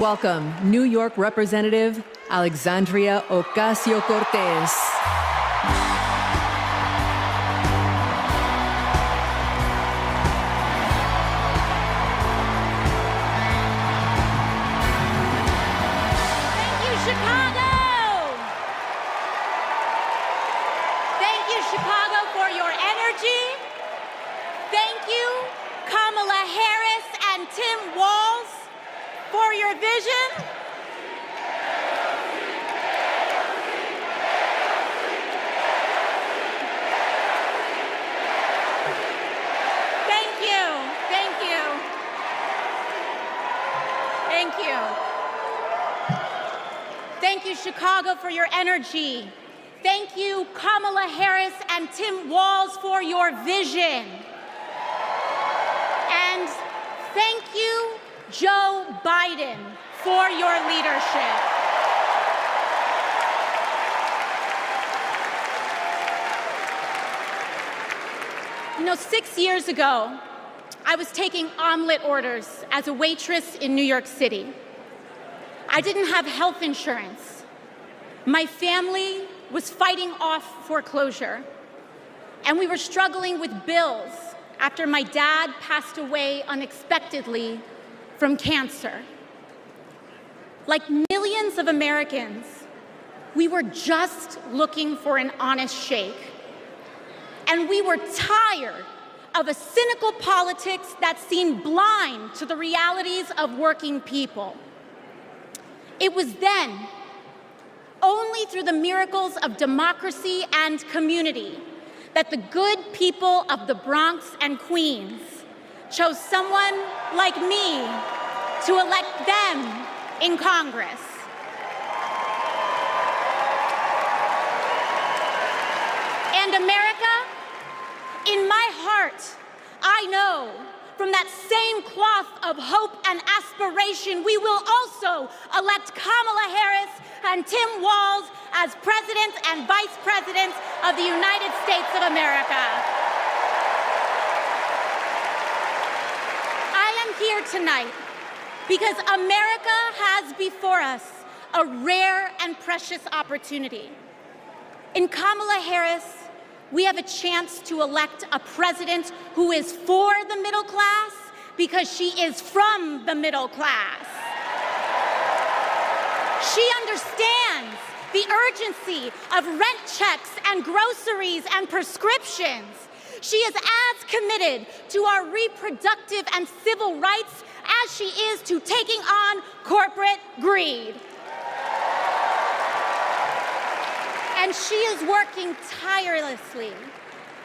Welcome, New York Representative Alexandria Ocasio-Cortez. Thank you, Chicago! Thank you, Chicago, for your energy. Thank you, Kamala Harris and Tim Walz, for your vision. Thank you, thank you. Thank you. Thank you, Chicago, for your energy. Thank you, Kamala Harris and Tim Walz, for your vision. And thank you, Joe Biden, for your leadership. You know, 6 years ago, I was taking omelet orders as a waitress in New York City. I didn't have health insurance. My family was fighting off foreclosure, and we were struggling with bills after my dad passed away unexpectedly from cancer. Like millions of Americans, we were just looking for an honest shake. And we were tired of a cynical politics that seemed blind to the realities of working people. It was then, only through the miracles of democracy and community, that the good people of the Bronx and Queens chose someone like me to elect them in Congress. And America, in my heart, I know from that same cloth of hope and aspiration, we will also elect Kamala Harris and Tim Walz as President and Vice President of the United States of America. Here tonight because America has before us a rare and precious opportunity. In Kamala Harris, we have a chance to elect a president who is for the middle class because she is from the middle class. She understands the urgency of rent checks and groceries and prescriptions. She is as committed to our reproductive and civil rights as she is to taking on corporate greed. And she is working tirelessly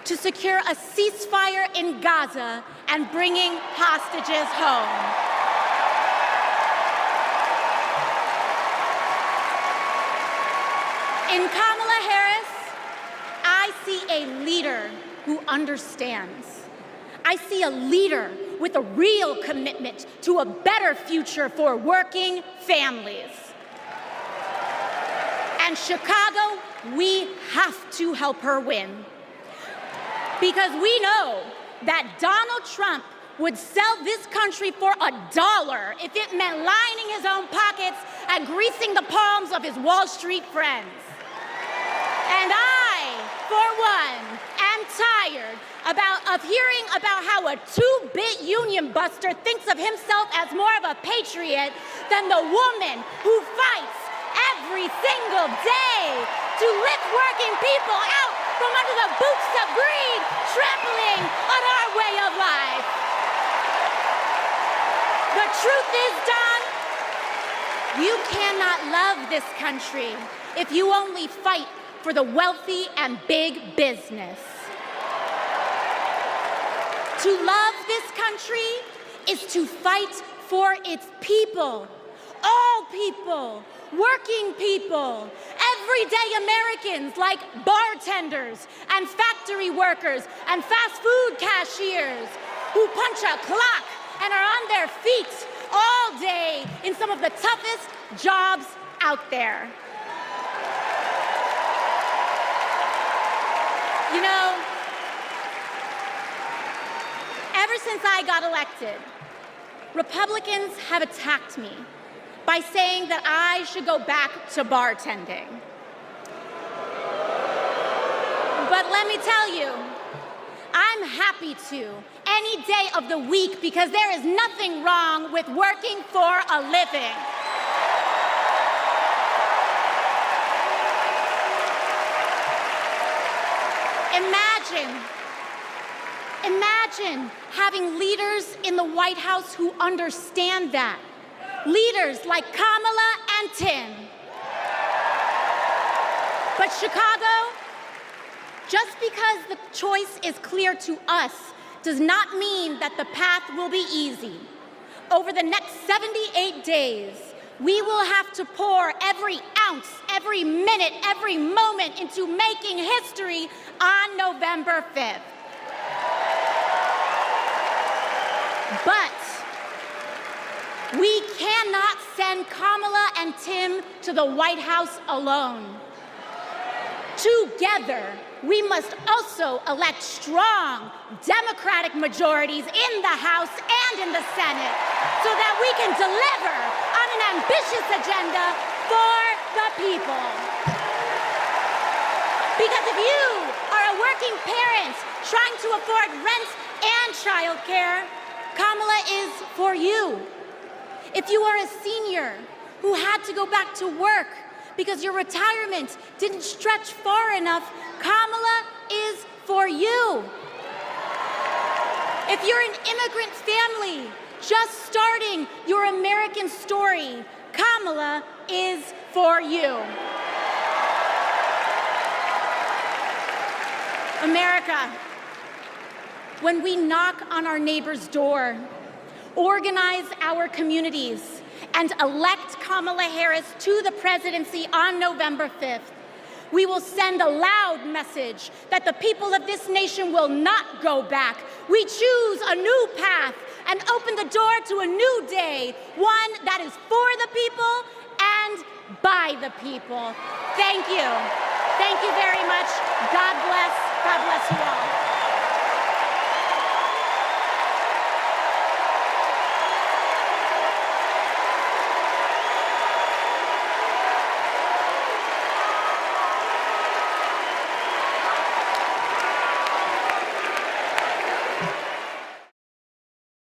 to secure a ceasefire in Gaza and bringing hostages home. In Kamala Harris, I see a leader who understands. I see a leader with a real commitment to a better future for working families. And Chicago, we have to help her win. Because we know that Donald Trump would sell this country for $1 if it meant lining his own pockets and greasing the palms of his Wall Street friends. And I, for one, am tired of hearing about how a two-bit union buster thinks of himself as more of a patriot than the woman who fights every single day to lift working people out from under the boots of greed, trampling on our way of life. The truth is, Don, you cannot love this country if you only fight for the wealthy and big business. To love this country is to fight for its people, all people, working people, everyday Americans like bartenders and factory workers and fast food cashiers who punch a clock and are on their feet all day in some of the toughest jobs out there. You know, ever since I got elected, Republicans have attacked me by saying that I should go back to bartending. But let me tell you, I'm happy to any day of the week because there is nothing wrong with working for a living. Imagine having leaders in the White House who understand that. Leaders like Kamala and Tim. But Chicago, just because the choice is clear to us does not mean that the path will be easy. Over the next 78 days, we will have to pour every ounce, every minute, every moment into making history on November 5th. But we cannot send Kamala and Tim to the White House alone. Together, we must also elect strong Democratic majorities in the House and in the Senate so that we can deliver on an ambitious agenda for the people. Because if you are a working parent trying to afford rent and childcare, Kamala is for you. If you are a senior who had to go back to work because your retirement didn't stretch far enough, Kamala is for you. If you're an immigrant family just starting your American story, Kamala is for you. America, when we knock on our neighbor's door, organize our communities, and elect Kamala Harris to the presidency on November 5th, we will send a loud message that the people of this nation will not go back. We choose a new path and open the door to a new day, one that is for the people and by the people. Thank you. Thank you very much. God bless. God bless you all.